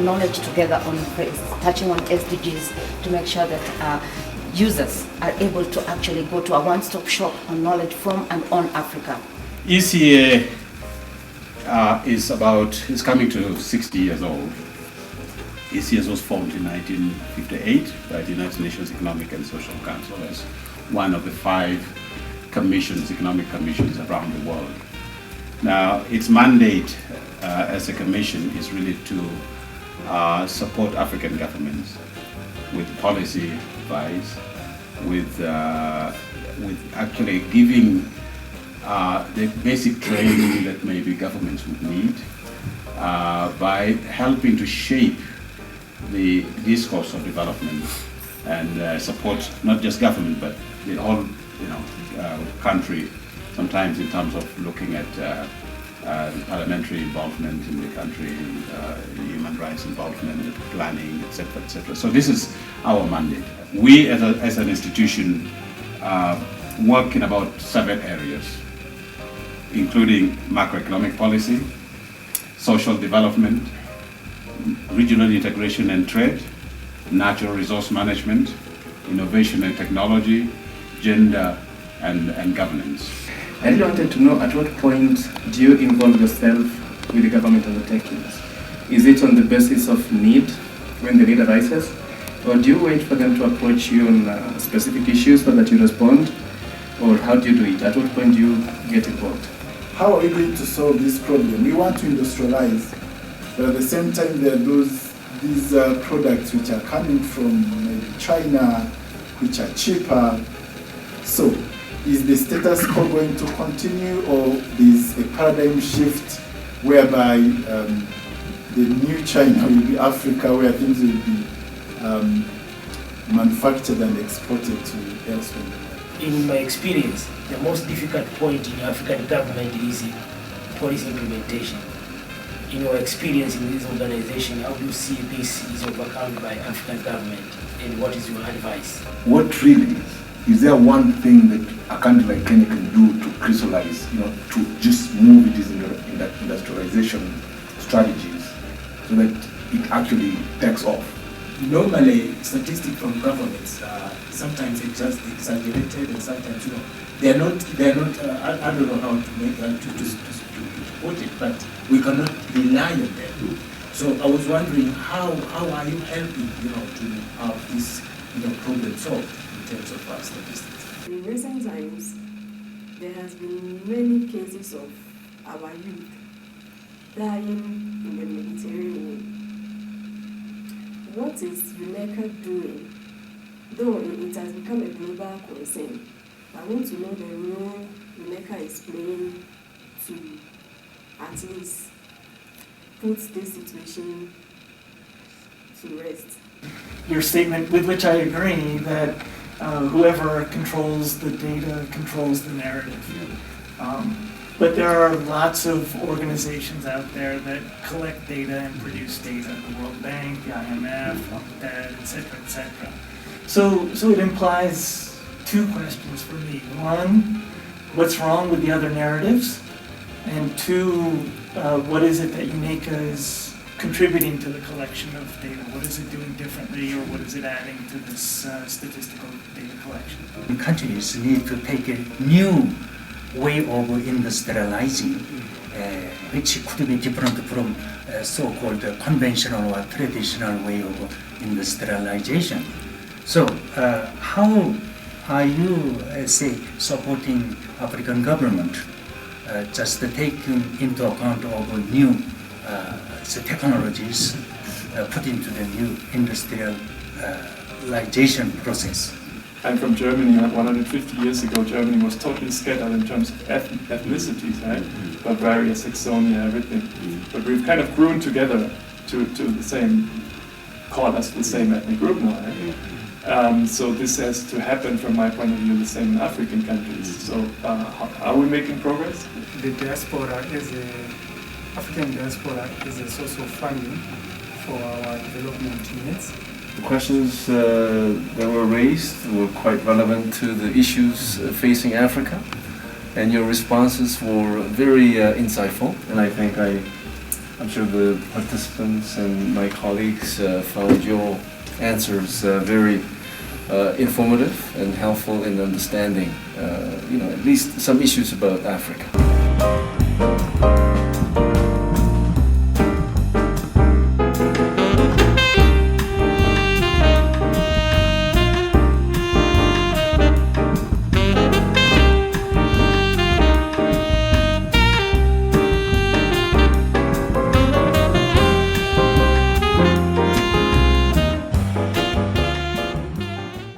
knowledge together on touching on SDGs to make sure that users are able to actually go to a one-stop shop on knowledge from and on Africa. ECA is coming to 60 years old. ECA was formed in 1958 by the United Nations Economic and Social Council as one of the 5 economic commissions around the world. Now, its mandate as a commission is really to support African governments with policy advice, with actually giving the basic training that maybe governments would need, by helping to shape the discourse of development and support not just government but the whole country, sometimes in terms of looking at parliamentary involvement in the country, human rights involvement, planning, etc., etc. So this is our mandate. We as an institution work in about 7 areas, including macroeconomic policy, social development, regional integration and trade, natural resource management, innovation and technology, gender and governance. I really wanted to know, at what point do you involve yourself with the government undertakings? Is it on the basis of need, when the need arises? Or do you wait for them to approach you on specific issues so that you respond? Or how do you do it? At what point do you get involved? How are we going to solve this problem? We want to industrialize, but at the same time there are these products which are coming from maybe China, which are cheaper. So, is the status quo going to continue, or is a paradigm shift whereby the new China will be Africa, where things will be manufactured and exported to elsewhere? In my experience, the most difficult point in African government is policy implementation. In your experience in this organization, how do you see this is overcome by African government, and what is your advice? What really is there one thing that a country like Kenya can do to crystallize, to just move it in that industrialization strategies so that it actually takes off? Normally, statistics from governments sometimes it's just exaggerated, and sometimes they're not. I don't know how to make to put it, but we cannot rely on them. So I was wondering how are you helping to have this problem solved in terms of statistics? In recent times, there has been many cases of our youth dying in the Mediterranean. What is UNECA doing? Though it has become a global concern, I want to know the role UNECA is playing to at least put this situation to rest. Your statement, with which I agree, that whoever controls the data controls the narrative. But there are lots of organizations out there that collect data and produce data, the World Bank, the IMF, UNCTAD, etc., etc. So it implies 2 questions for me. 1, what's wrong with the other narratives? And 2, what is it that UNECA is contributing to the collection of data? What is it doing differently, or what is it adding to this statistical data collection? Countries need to take a new way of industrializing, which could be different from so-called conventional or traditional way of industrialization. So, how are you, supporting African government just taking into account of new technologies put into the new industrialization process? I'm from Germany. 150 years ago, Germany was totally scattered in terms of ethnicities, right? Bavaria, Saxonia, everything. But we've kind of grown together to the same, call us the same ethnic group now, right? So this has to happen, from my point of view, the same in African countries. So are we making progress? The diaspora African diaspora is a source of funding for our development needs. The questions that were raised were quite relevant to the issues facing Africa, and your responses were very insightful, and I think I I'm sure the participants and my colleagues found your answers very informative and helpful in understanding, at least some issues about Africa.